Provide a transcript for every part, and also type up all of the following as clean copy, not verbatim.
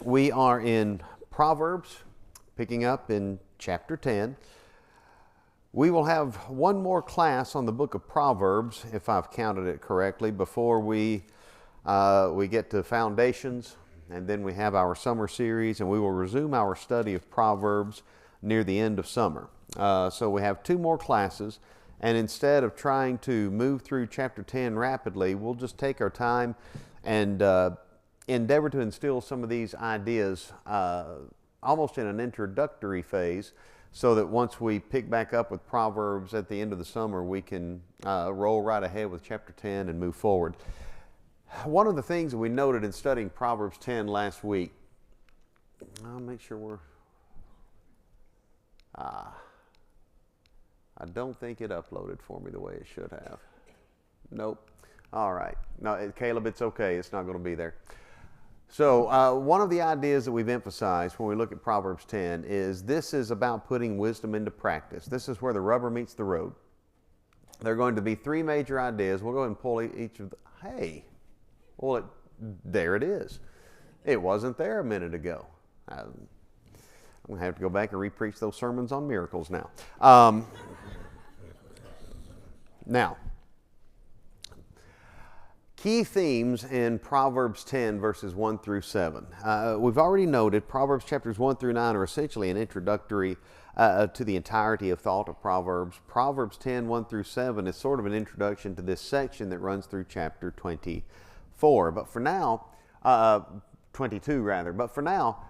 We are in Proverbs, picking up in chapter 10. We will have one more class on the book of Proverbs, if I've counted it correctly, before we get to foundations, and then we have our summer series, and we will resume our study of Proverbs near the end of summer. So we have two more classes, and instead of trying to move through chapter 10 rapidly, we'll just take our time and endeavor to instill some of these ideas almost in an introductory phase, so that once we pick back up with Proverbs at the end of the summer, we can roll right ahead with chapter 10 and move forward. One of the things that we noted in studying Proverbs 10 last week, I'll make sure we're... I don't think it uploaded for me the way it should have. Nope. All right. No, Caleb, it's okay. It's not going to be there. So one of the ideas that we've emphasized when we look at Proverbs 10 is this is about putting wisdom into practice. This is where the rubber meets the road. There are going to be three major ideas. We'll go ahead and pull each of the... Hey! Well, there it is. It wasn't there a minute ago. I'm going to have to go back and re-preach those sermons on miracles now. Now, key themes in Proverbs 10 verses 1 through 7. We've already noted Proverbs chapters 1 through 9 are essentially an introductory to the entirety of thought of Proverbs. Proverbs 10, 1 through 7 is sort of an introduction to this section that runs through chapter 24. But for now, 22 rather, but for now,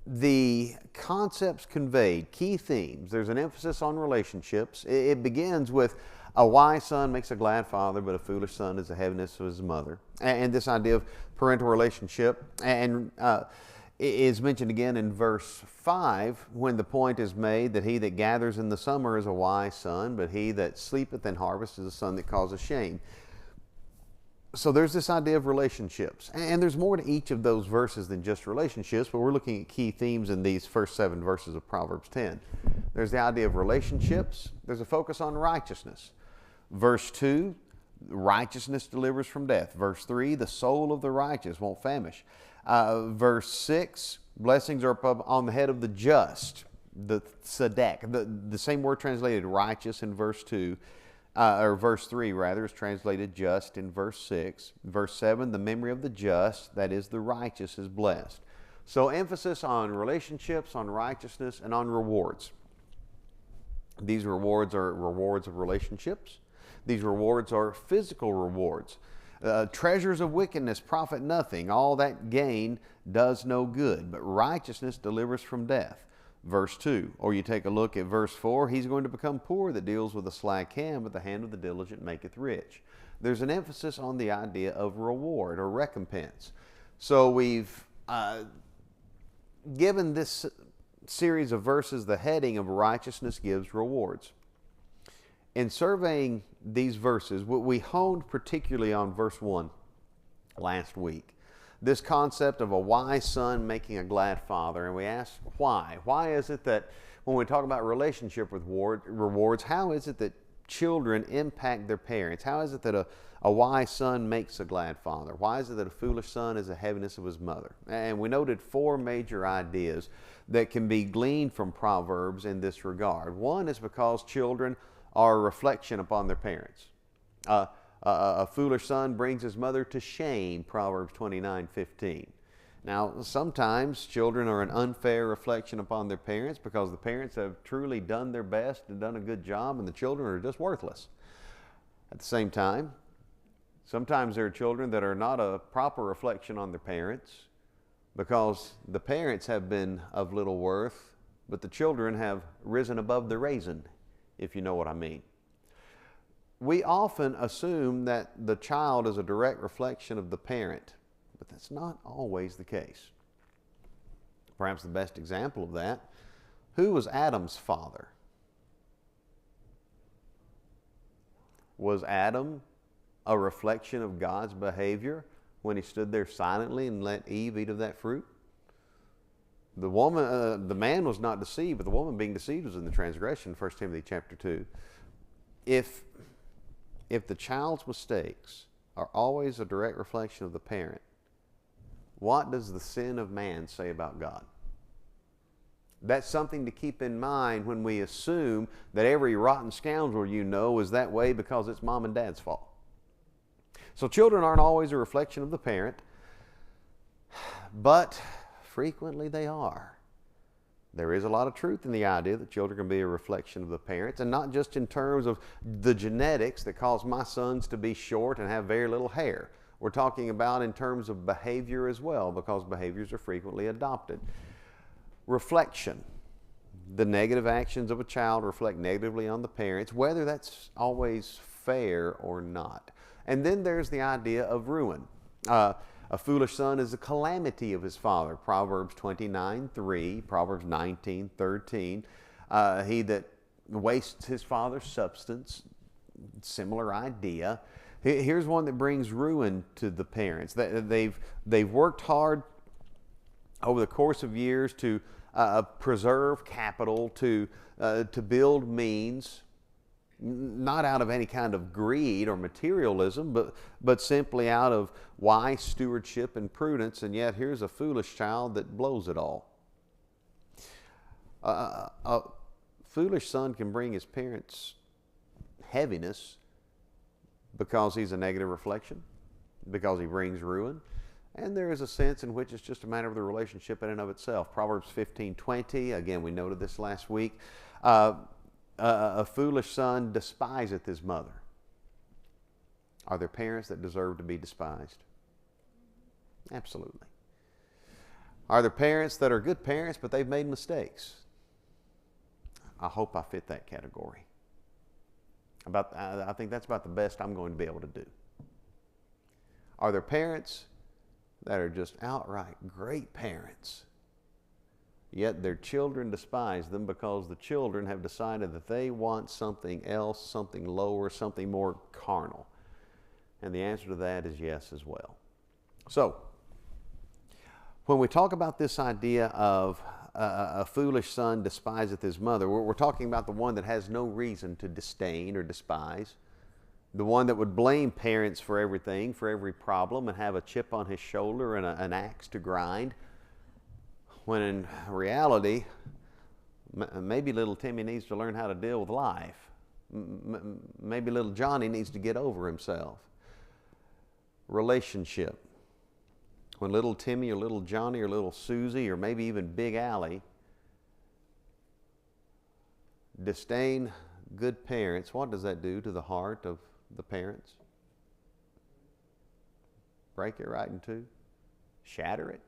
the concepts conveyed, key themes, there's an emphasis on relationships. It begins with a wise son makes a glad father, but a foolish son is the heaviness of his mother. And this idea of parental relationship and is mentioned again in verse 5 when the point is made that he that gathers in the summer is a wise son, but he that sleepeth in harvest is a son that causeth shame. So there's this idea of relationships, and there's more to each of those verses than just relationships, but we're looking at key themes in these first 7 verses of Proverbs 10. There's the idea of relationships. There's a focus on righteousness. Verse 2, righteousness delivers from death. Verse 3, the soul of the righteous won't famish. Verse 6, blessings are on the head of the just, the tzedek, the same word translated righteous in verse 2. Or verse 3 rather, is translated just in verse 6. Verse 7, the memory of the just, that is the righteous, is blessed. So emphasis on relationships, on righteousness, and on rewards. These rewards are rewards of relationships. These rewards are physical rewards. Treasures of wickedness profit nothing. All that gain does no good, but righteousness delivers from death. Verse 2, or you take a look at verse 4, he's going to become poor that deals with a slack hand, but the hand of the diligent maketh rich. There's an emphasis on the idea of reward or recompense. So we've given this series of verses the heading of righteousness gives rewards. In surveying these verses, we honed particularly on verse 1 last week. This concept of a wise son making a glad father, and we asked why. Why is it that when we talk about relationship with rewards, how is it that children impact their parents? How is it that a wise son makes a glad father? Why is it that a foolish son is the heaviness of his mother? And we noted 4 major ideas that can be gleaned from Proverbs in this regard. One is because children are a reflection upon their parents. A foolish son brings his mother to shame, Proverbs 29:15. Now, sometimes children are an unfair reflection upon their parents because the parents have truly done their best and done a good job, and the children are just worthless. At the same time, sometimes there are children that are not a proper reflection on their parents because the parents have been of little worth, but the children have risen above the raisin, if you know what I mean. We often assume that the child is a direct reflection of the parent, but that's not always the case. Perhaps the best example of that, who was Adam's father? Was Adam a reflection of God's behavior when he stood there silently and let Eve eat of that fruit? The man was not deceived, but the woman being deceived was in the transgression, 1 Timothy chapter 2. If the child's mistakes are always a direct reflection of the parent. What does the sin of man say about God? That's something to keep in mind when we assume that every rotten scoundrel you know is that way because it's mom and dad's fault. So children aren't always a reflection of the parent, but frequently they are. There is a lot of truth in the idea that children can be a reflection of the parents, and not just in terms of the genetics that cause my sons to be short and have very little hair. We're talking about in terms of behavior as well, because behaviors are frequently adopted. Reflection. The negative actions of a child reflect negatively on the parents, whether that's always fair or not. And then there's the idea of ruin. A foolish son is a calamity of his father. Proverbs 29:3, Proverbs 19:13. He that wastes his father's substance, similar idea. Here's one that brings ruin to the parents. They've worked hard over the course of years to preserve capital, to build means, not out of any kind of greed or materialism, but simply out of wise stewardship and prudence, and yet here's a foolish child that blows it all. A foolish son can bring his parents heaviness because he's a negative reflection, because he brings ruin, and there is a sense in which it's just a matter of the relationship in and of itself. Proverbs 15:20, again, we noted this last week. A foolish son despiseth his mother. Are there parents that deserve to be despised? Absolutely. Are there parents that are good parents, but they've made mistakes? I hope I fit that category. I think that's about the best I'm going to be able to do. Are there parents that are just outright great parents, yet their children despise them because the children have decided that they want something else, something lower, something more carnal? And the answer to that is yes as well. So, when we talk about this idea of a foolish son despiseth his mother, we're talking about the one that has no reason to disdain or despise, the one that would blame parents for everything, for every problem, and have a chip on his shoulder and an axe to grind, when in reality, maybe little Timmy needs to learn how to deal with life. Maybe little Johnny needs to get over himself. Relationship. When little Timmy or little Johnny or little Susie or maybe even Big Allie disdain good parents, what does that do to the heart of the parents? Break it right in two? Shatter it?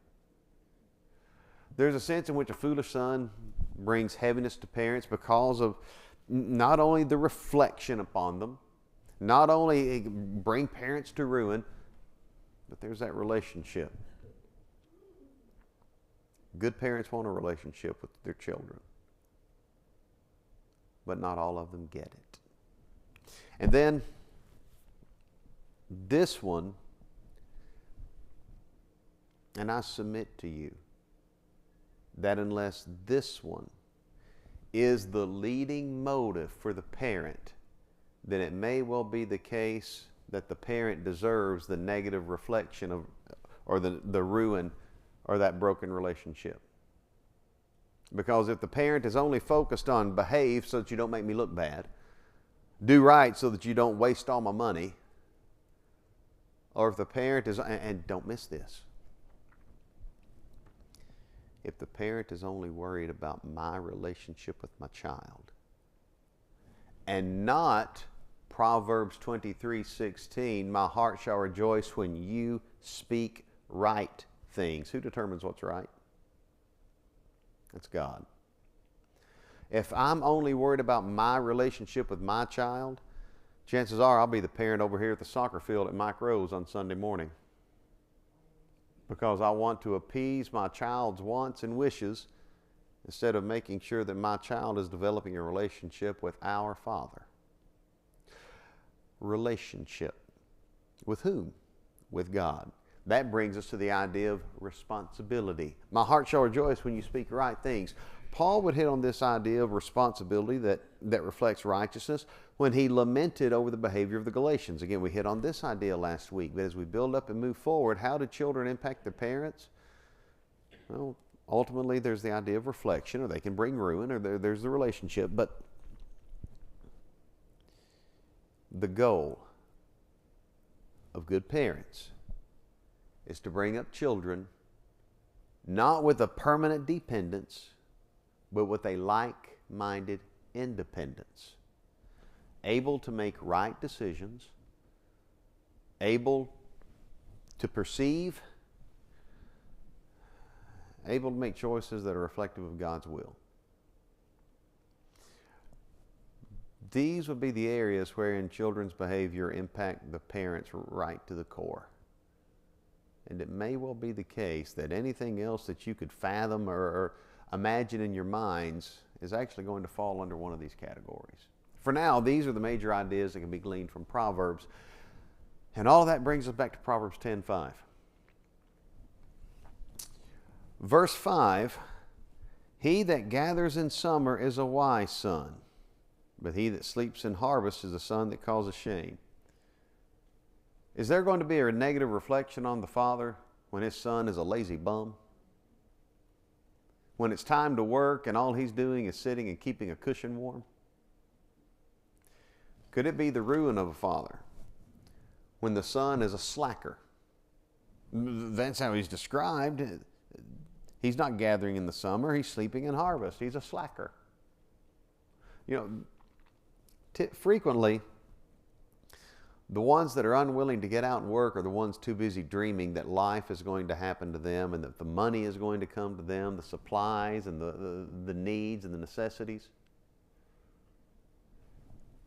There's a sense in which a foolish son brings heaviness to parents because of not only the reflection upon them, not only bring parents to ruin, but there's that relationship. Good parents want a relationship with their children, but not all of them get it. And then this one, and I submit to you that unless this one is the leading motive for the parent, then it may well be the case that the parent deserves the negative reflection of, or the ruin, or that broken relationship. Because if the parent is only focused on behave so that you don't make me look bad, do right so that you don't waste all my money, or if the parent is, and don't miss this, if the parent is only worried about my relationship with my child and not Proverbs 23:16, my heart shall rejoice when you speak right things. Who determines what's right? It's God. If I'm only worried about my relationship with my child, chances are I'll be the parent over here at the soccer field at Mike Rose on Sunday morning, because I want to appease my child's wants and wishes instead of making sure that my child is developing a relationship with our Father. Relationship. With whom? With God. That brings us to the idea of responsibility. My heart shall rejoice when you speak right things. Paul would hit on this idea of responsibility that reflects righteousness when he lamented over the behavior of the Galatians. Again, we hit on this idea last week, but as we build up and move forward, how do children impact their parents? Well, ultimately, there's the idea of reflection, or they can bring ruin, or there's the relationship. But the goal of good parents is to bring up children not with a permanent dependence, but with a like-minded independence, able to make right decisions, able to perceive, able to make choices that are reflective of God's will. These would be the areas wherein children's behavior impact the parents right to the core. And it may well be the case that anything else that you could fathom or imagine in your minds is actually going to fall under one of these categories. For now, these are the major ideas that can be gleaned from Proverbs. And all of that brings us back to Proverbs 10:5. Verse 5, he that gathers in summer is a wise son, but he that sleeps in harvest is a son that causes shame. Is there going to be a negative reflection on the father when his son is a lazy bum? When it's time to work and all he's doing is sitting and keeping a cushion warm? Could it be the ruin of a father when the son is a slacker? That's how he's described. He's not gathering in the summer, he's sleeping in harvest. He's a slacker. You know, frequently, the ones that are unwilling to get out and work are the ones too busy dreaming that life is going to happen to them and that the money is going to come to them, the supplies and the needs and the necessities.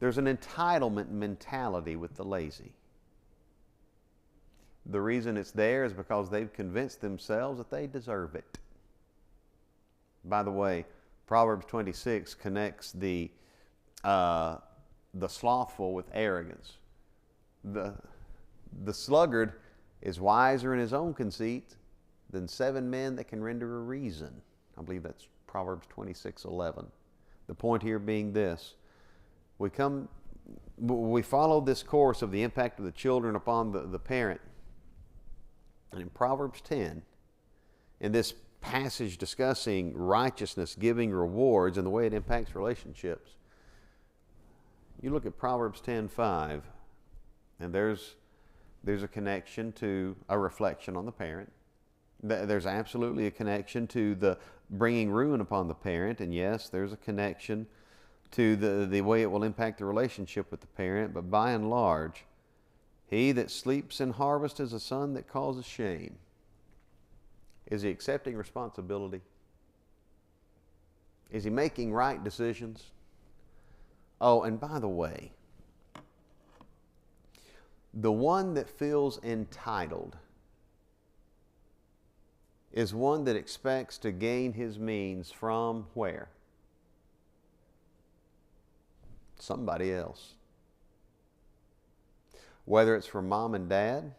There's an entitlement mentality with the lazy. The reason it's there is because they've convinced themselves that they deserve it. By the way, Proverbs 26 connects the slothful with arrogance. The sluggard is wiser in his own conceit than 7 men that can render a reason. I believe that's Proverbs 26:11. The point here being this: we follow this course of the impact of the children upon the parent. And in Proverbs 10, in this passage discussing righteousness, giving rewards, and the way it impacts relationships, you look at Proverbs 10:5, and there's a connection to a reflection on the parent. There's absolutely a connection to the bringing ruin upon the parent, and yes, there's a connection to the way it will impact the relationship with the parent, but by and large, he that sleeps in harvest is a son that causes shame. Is he accepting responsibility? Is he making right decisions? Oh, and by the way, the one that feels entitled is one that expects to gain his means from where? Somebody else. Whether it's from mom and dad,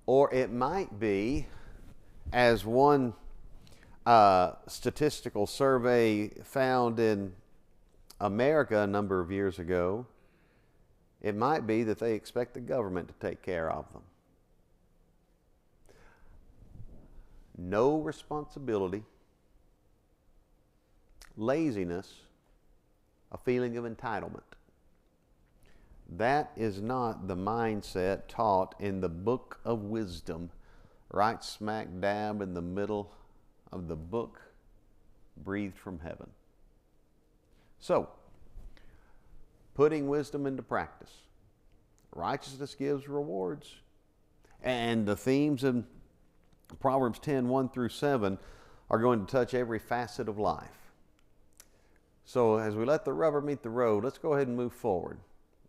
or it might be, as one statistical survey found in America a number of years ago, it might be that they expect the government to take care of them. No responsibility, laziness, a feeling of entitlement. That is not the mindset taught in the book of wisdom, right smack dab in the middle of the book breathed from heaven. So, putting wisdom into practice. Righteousness gives rewards. And the themes in Proverbs 10:1-7 are going to touch every facet of life. So as we let the rubber meet the road, let's go ahead and move forward.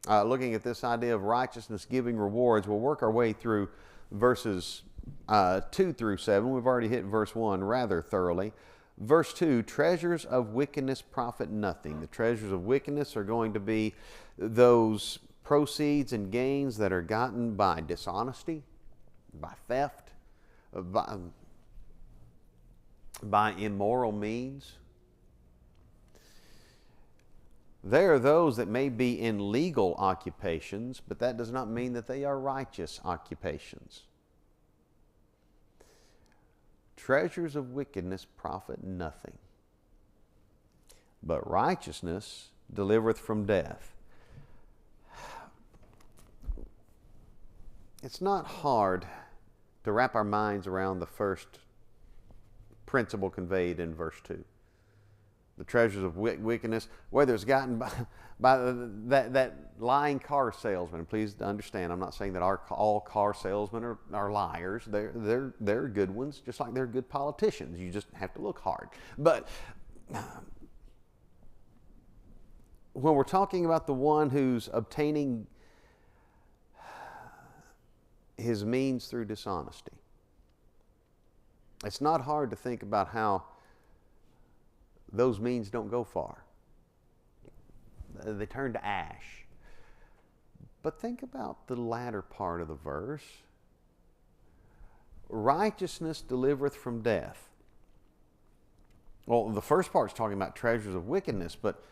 Looking at this idea of righteousness giving rewards, we'll work our way through verses 2-7. We've already hit verse 1 rather thoroughly. Verse 2, treasures of wickedness profit nothing. The treasures of wickedness are going to be those proceeds and gains that are gotten by dishonesty, by theft, by immoral means. There are those that may be in legal occupations, but that does not mean that they are righteous occupations. Treasures of wickedness profit nothing, but righteousness delivereth from death. It's not hard to wrap our minds around the first principle conveyed in verse 2. The treasures of wickedness, whether it's gotten by that lying car salesman. Please understand, I'm not saying that all car salesmen are liars. They're good ones, just like they're good politicians. You just have to look hard. But when we're talking about the one who's obtaining his means through dishonesty, it's not hard to think about how those means don't go far. They turn to ash. But think about the latter part of the verse. Righteousness delivereth from death. Well, the first part's talking about treasures of wickedness, but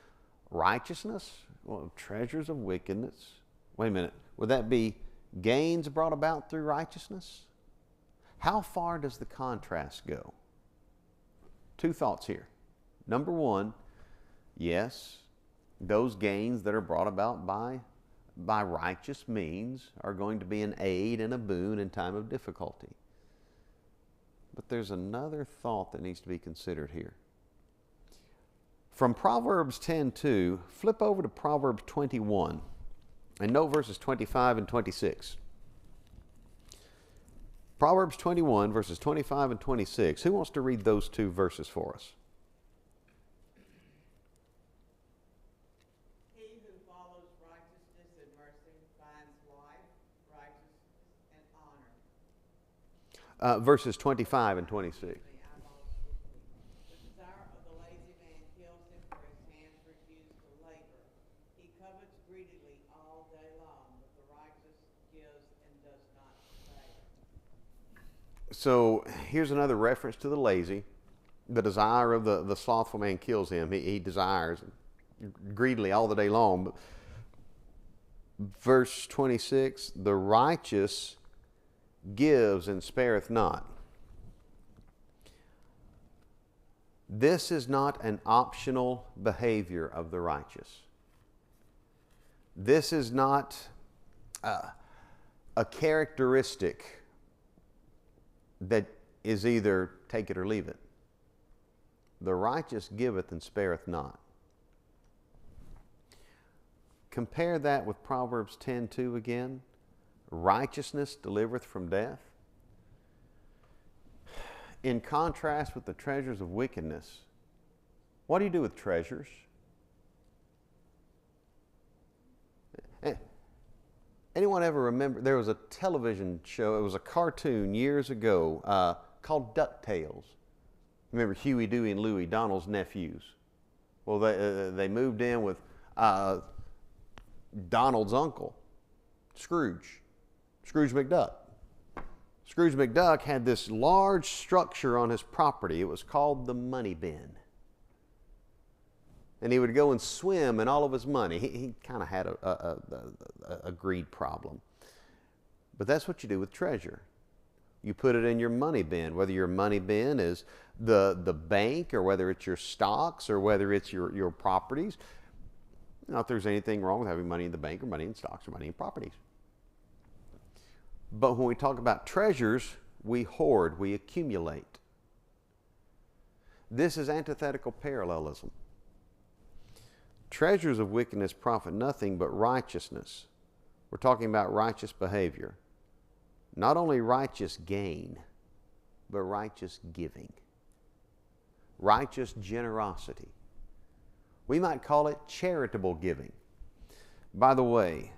righteousness? Well, treasures of wickedness. Wait a minute. Would that be gains brought about through righteousness? How far does the contrast go? Two thoughts here. Number one, yes, those gains that are brought about by righteous means are going to be an aid and a boon in time of difficulty. But there's another thought that needs to be considered here. From Proverbs 10:2, flip over to Proverbs 21 and note verses 25 and 26. Proverbs 21, verses 25 and 26. Who wants to read those two verses for us? Verses 25 and 26. The desire of the lazy man kills him, for his hands refuse to labor. He covets greedily all day long, but the righteous gives and does not fail. So here's another reference to the lazy. The desire of the slothful man kills him. He desires greedily all the day long. But verse 26, the righteous gives and spareth not. This is not an optional behavior of the righteous. This is not a characteristic that is either take it or leave it. The righteous giveth and spareth not. Compare that with Proverbs 10:2 again. Righteousness delivereth from death. In contrast with the treasures of wickedness, what do you do with treasures? Anyone ever remember, there was a television show, it was a cartoon years ago called DuckTales. Remember Huey, Dewey, and Louie, Donald's nephews? Well, they moved in with Donald's uncle, Scrooge McDuck. Scrooge McDuck had this large structure on his property. It was called the money bin. And he would go and swim in all of his money. He kind of had a greed problem. But that's what you do with treasure. You put it in your money bin, whether your money bin is the bank or whether it's your stocks or whether it's your properties. Not that there's anything wrong with having money in the bank or money in stocks or money in properties. But when we talk about treasures, we hoard, we accumulate. This is antithetical parallelism. Treasures of wickedness profit nothing but righteousness. We're talking about righteous behavior. Not only righteous gain, but righteous giving. Righteous generosity. We might call it charitable giving. By the way,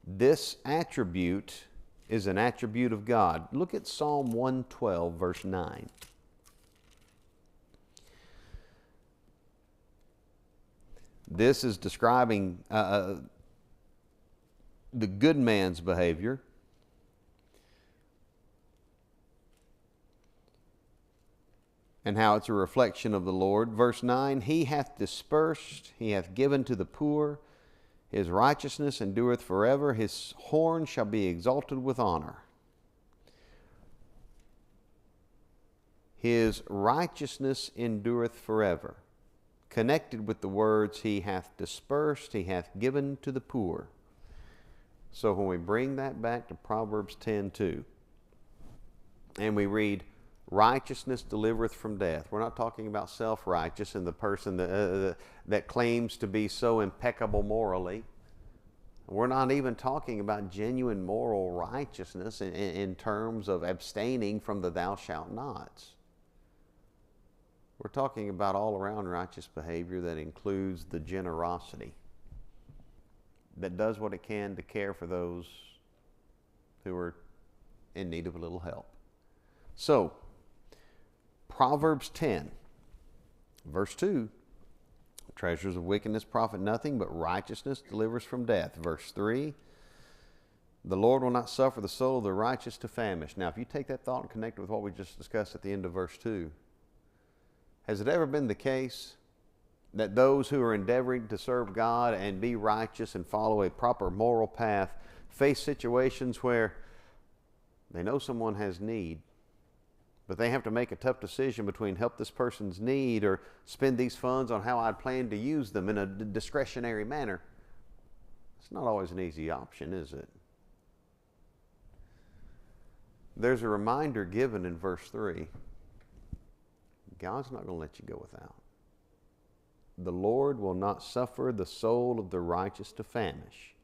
this attribute is an attribute of God. Look at Psalm 112, verse 9. This is describing the good man's behavior. and how it's a reflection of the Lord. Verse 9, He hath dispersed, He hath given to the poor. His righteousness endureth forever. His horn shall be exalted with honor. His righteousness endureth forever. Connected with the words, He hath dispersed, He hath given to the poor. So when we bring that back to Proverbs 10:2, and we read, righteousness delivereth from death. We're not talking about self-righteous and the person that claims to be so impeccable morally. We're not even talking about genuine moral righteousness in terms of abstaining from the thou shalt nots. We're talking about all-around righteous behavior that includes the generosity that does what it can to care for those who are in need of a little help. So, Proverbs 10, verse 2, treasures of wickedness profit nothing, but righteousness delivers from death. Verse 3, the Lord will not suffer the soul of the righteous to famish. Now, if you take that thought and connect it with what we just discussed at the end of verse 2, has it ever been the case that those who are endeavoring to serve God and be righteous and follow a proper moral path face situations where they know someone has need, but they have to make a tough decision between help this person's need or spend these funds on how I'd plan to use them in a discretionary manner? It's not always an easy option, is it? There's a reminder given in verse 3. God's not going to let you go without. The Lord will not suffer the soul of the righteous to famish.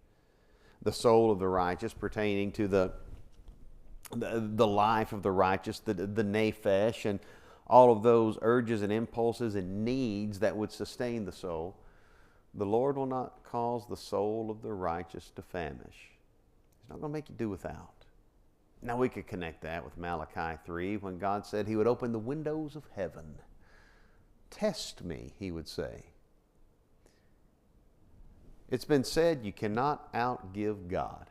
The soul of the righteous pertaining to the life of the righteous, the nephesh, and all of those urges and impulses and needs that would sustain the soul. The Lord will not cause the soul of the righteous to famish. He's not going to make you do without. Now we could connect that with Malachi 3 when God said He would open the windows of heaven. Test me, He would say. It's been said you cannot outgive God.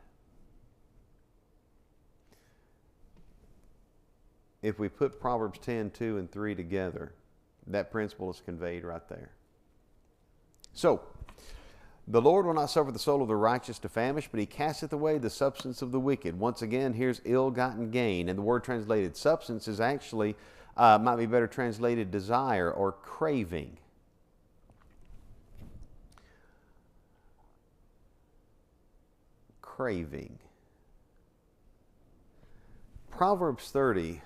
If we put Proverbs 10, 2, and 3 together, that principle is conveyed right there. So, the Lord will not suffer the soul of the righteous to famish, but He casteth away the substance of the wicked. Once again, here's ill-gotten gain. And the word translated substance is actually, might be better translated desire or craving. Craving. Proverbs 30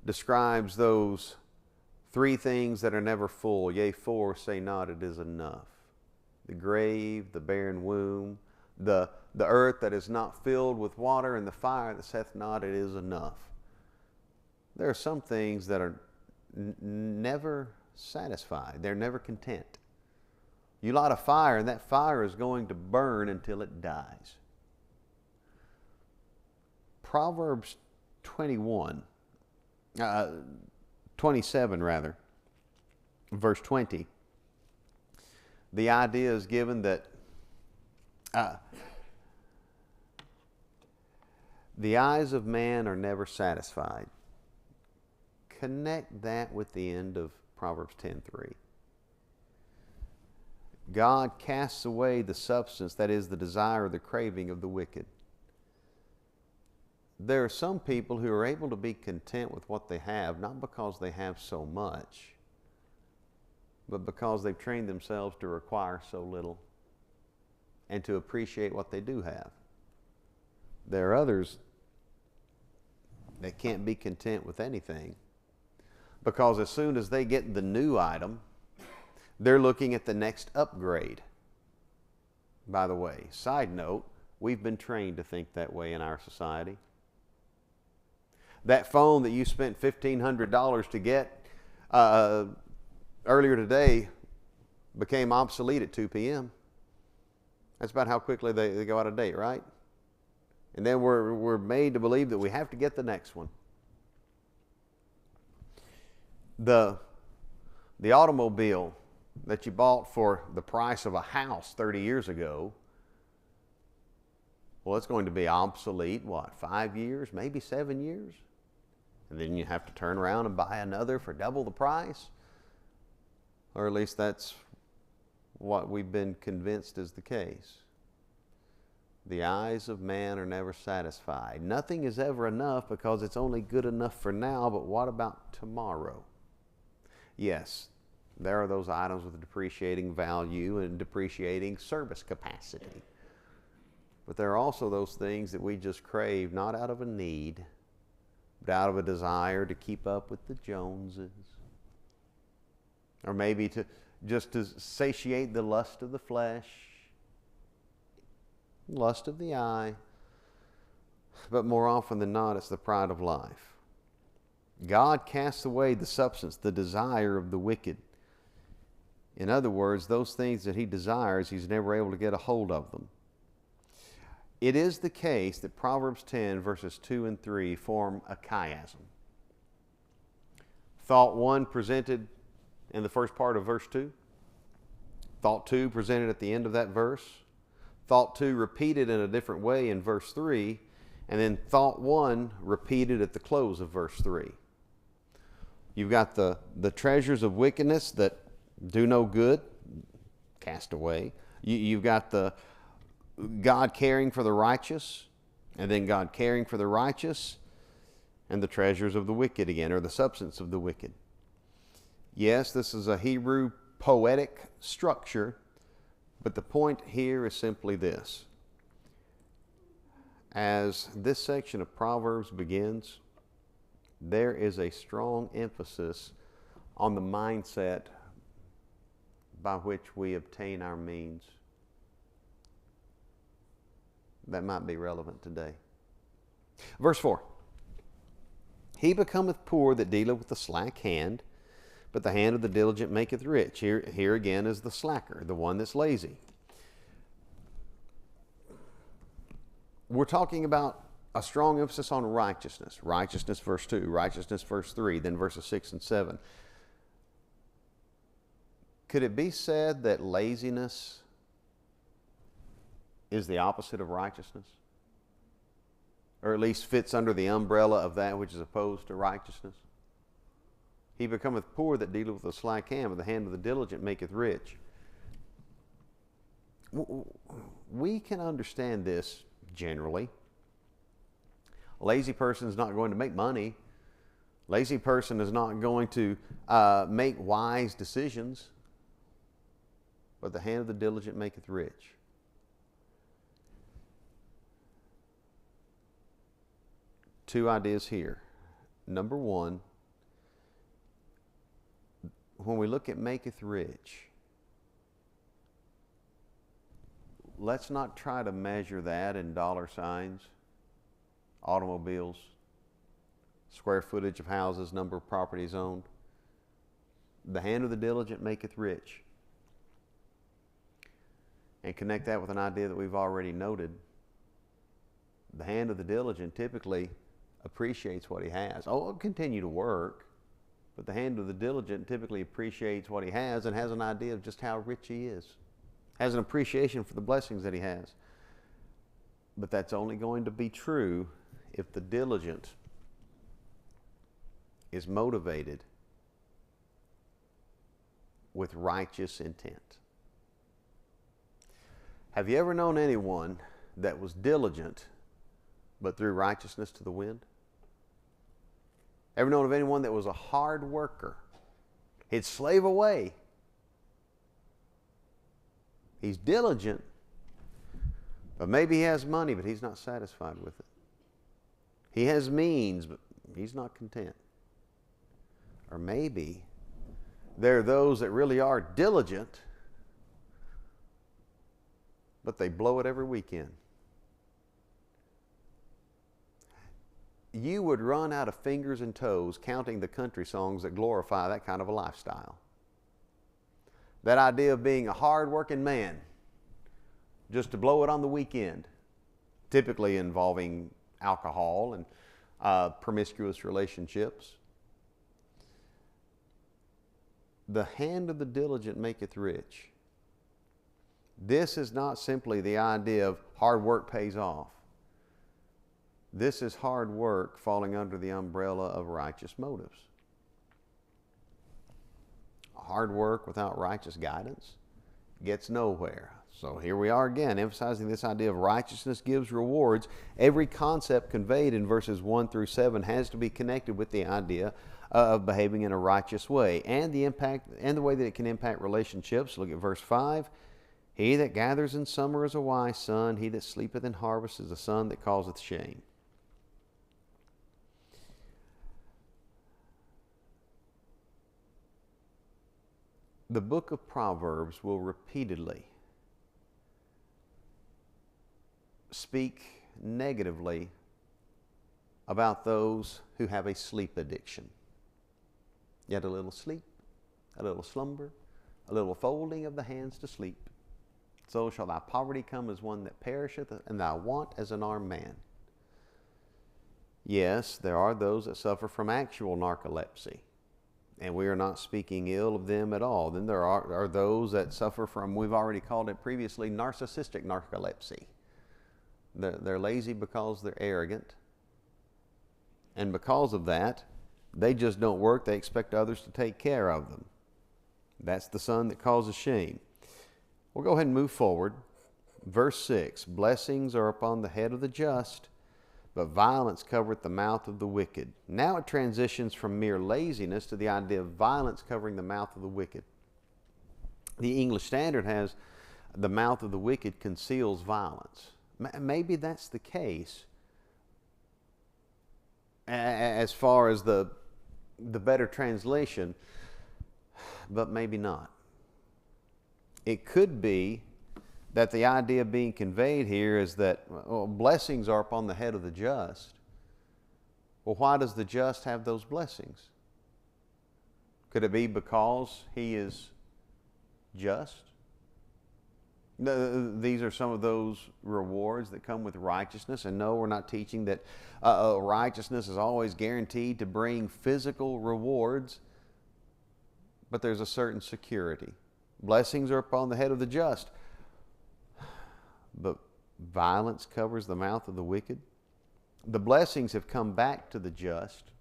describes those three things that are never full. Yea, four, say not, it is enough. The grave, the barren womb, the earth that is not filled with water, and the fire that saith not, it is enough. There are some things that are never satisfied. They're never content. You light a fire, and that fire is going to burn until it dies. Proverbs 27 verse 20. The idea is given that the eyes of man are never satisfied. Connect that with the end of Proverbs 10:3. God casts away the substance, that is the desire or the craving of the wicked. There are some people who are able to be content with what they have, not because they have so much, but because they've trained themselves to require so little and to appreciate what they do have. There are others that can't be content with anything because as soon as they get the new item, they're looking at the next upgrade. By the way, side note, we've been trained to think that way in our society. That phone that you spent $1,500 to get earlier today became obsolete at 2 p.m. That's about how quickly they go out of date, right? And then we're made to believe that we have to get the next one. The automobile that you bought for the price of a house 30 years ago, well, it's going to be obsolete, 5 years, maybe 7 years? and then you have to turn around and buy another for double the price. Or at least that's what we've been convinced is the case. The eyes of man are never satisfied. Nothing is ever enough because it's only good enough for now, but what about tomorrow? Yes, there are those items with depreciating value and depreciating service capacity. But there are also those things that we just crave, not out of a need, but out of a desire to keep up with the Joneses. Or maybe to satiate the lust of the flesh, lust of the eye. But more often than not, it's the pride of life. God casts away the substance, the desire of the wicked. In other words, those things that he desires, he's never able to get a hold of them. It is the case that Proverbs 10 verses 2 and 3 form a chiasm. Thought 1 presented in the first part of verse 2. Thought 2 presented at the end of that verse. Thought 2 repeated in a different way in verse 3. And then thought 1 repeated at the close of verse 3. You've got the treasures of wickedness that do no good, cast away. You've got the God caring for the righteous, and then God caring for the righteous, and the treasures of the wicked again, or the substance of the wicked. Yes, this is a Hebrew poetic structure, but the point here is simply this. As this section of Proverbs begins, there is a strong emphasis on the mindset by which we obtain our means. That might be relevant today. Verse 4. He becometh poor that dealeth with the slack hand, but the hand of the diligent maketh rich. Here again is the slacker, the one that's lazy. We're talking about a strong emphasis on righteousness. Righteousness, verse 2. Righteousness, verse 3. Then verses 6 and 7. Could it be said that laziness is the opposite of righteousness? Or at least fits under the umbrella of that which is opposed to righteousness? He becometh poor that dealeth with a slack hand, but the hand of the diligent maketh rich. We can understand this generally. A lazy person is not going to make money. Lazy person is not going to make wise decisions. But the hand of the diligent maketh rich. Two ideas here. Number one, when we look at maketh rich, let's not try to measure that in dollar signs, automobiles, square footage of houses, number of properties owned. The hand of the diligent maketh rich. And connect that with an idea that we've already noted. The hand of the diligent typically appreciates what he has. Oh, he'll continue to work, but the hand of the diligent typically appreciates what he has and has an idea of just how rich he is. Has an appreciation for the blessings that he has. But that's only going to be true if the diligent is motivated with righteous intent. Have you ever known anyone that was diligent but threw righteousness to the wind? Ever known of anyone that was a hard worker? He'd slave away. He's diligent, but maybe he has money, but he's not satisfied with it. He has means, but he's not content. Or maybe there are those that really are diligent, but they blow it every weekend. You would run out of fingers and toes counting the country songs that glorify that kind of a lifestyle. That idea of being a hard-working man just to blow it on the weekend, typically involving alcohol and promiscuous relationships. The hand of the diligent maketh rich. This is not simply the idea of hard work pays off. This is hard work falling under the umbrella of righteous motives. Hard work without righteous guidance gets nowhere. So here we are again, emphasizing this idea of righteousness gives rewards. Every concept conveyed in verses 1 through 7 has to be connected with the idea of behaving in a righteous way and the impact and the way that it can impact relationships. Look at verse 5. He that gathers in summer is a wise son. He that sleepeth in harvest is a son that causeth shame. The book of Proverbs will repeatedly speak negatively about those who have a sleep addiction. Yet a little sleep, a little slumber, a little folding of the hands to sleep. So shall thy poverty come as one that perisheth, and thy want as an armed man. Yes, there are those that suffer from actual narcolepsy, and we are not speaking ill of them at all. Then there are those that suffer from, we've already called it previously, narcissistic narcolepsy. They're lazy because they're arrogant, and because of that, they just don't work. They expect others to take care of them. That's the son that causes shame. We'll go ahead and move forward. Verse 6, blessings are upon the head of the just, but violence covereth the mouth of the wicked. Now it transitions from mere laziness to the idea of violence covering the mouth of the wicked. The English Standard has the mouth of the wicked conceals violence. Maybe that's the case as far as the better translation, but maybe not. It could be that the idea being conveyed here is that blessings are upon the head of the just. Well, why does the just have those blessings? Could it be because he is just? These are some of those rewards that come with righteousness. And no, we're not teaching that righteousness is always guaranteed to bring physical rewards, but there's a certain security. Blessings are upon the head of the just, but violence covers the mouth of the wicked. The blessings have come back to the just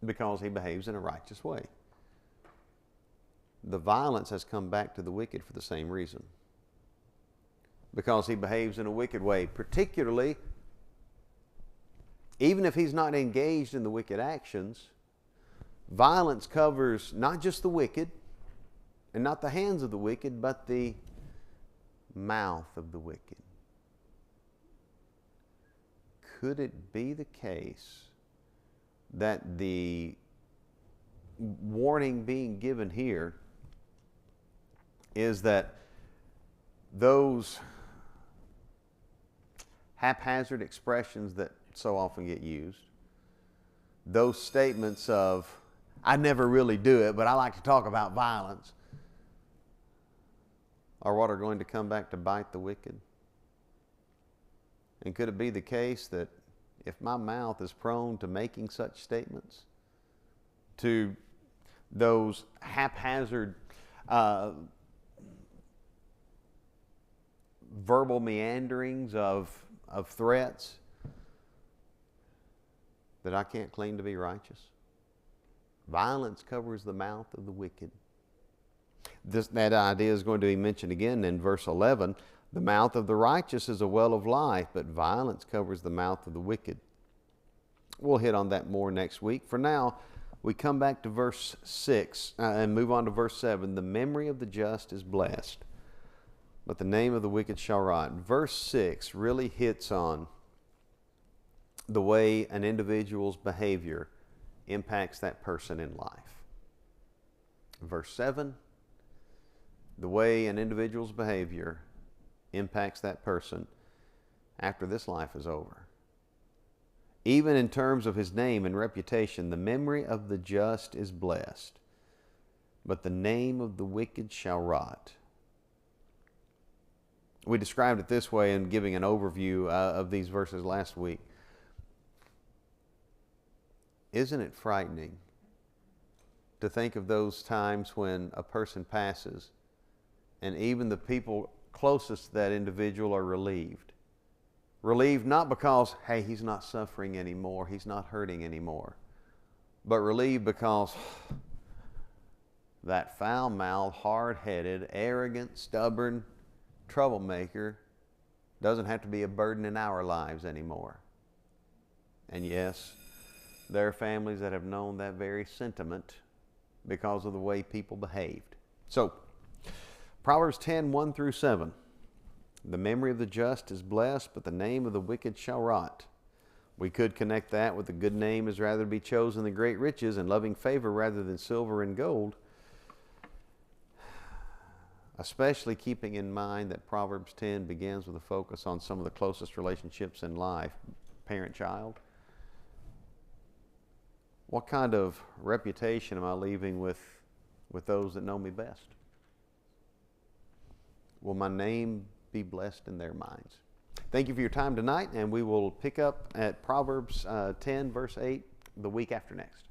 because he behaves in a righteous way. The violence has come back to the wicked for the same reason, because he behaves in a wicked way, particularly even if he's not engaged in the wicked actions. Violence covers not just the wicked and not the hands of the wicked, but the mouth of the wicked. Could it be the case that the warning being given here is that those haphazard expressions that so often get used, those statements of, I never really do it, but I like to talk about violence, are what are going to come back to bite the wicked? And could it be the case that if my mouth is prone to making such statements, to those haphazard verbal meanderings of threats, that I can't claim to be righteous? Violence covers the mouth of the wicked. That idea is going to be mentioned again in verse 11. The mouth of the righteous is a well of life, but violence covers the mouth of the wicked. We'll hit on that more next week. For now, we come back to verse 6 and move on to verse 7. The memory of the just is blessed, but the name of the wicked shall rot. Verse 6 really hits on the way an individual's behavior impacts that person in life. Verse 7, the way an individual's behavior impacts that person after this life is over. Even in terms of his name and reputation, the memory of the just is blessed, but the name of the wicked shall rot. We described it this way in giving an overview of these verses last week. Isn't it frightening to think of those times when a person passes and even the people closest to that individual are relieved, Relieved not because, hey, he's not suffering anymore, he's not hurting anymore, but relieved because that foul-mouthed, hard-headed, arrogant, stubborn troublemaker doesn't have to be a burden in our lives anymore. And yes, there are families that have known that very sentiment because of the way people behaved. So, Proverbs 10, 1 through 7. The memory of the just is blessed, but the name of the wicked shall rot. We could connect that with the good name is rather to be chosen than great riches, and loving favor rather than silver and gold. Especially keeping in mind that Proverbs 10 begins with a focus on some of the closest relationships in life, parent-child. What kind of reputation am I leaving with those that know me best? Will my name be blessed in their minds? Thank you for your time tonight, and we will pick up at Proverbs 10, verse 8 the week after next.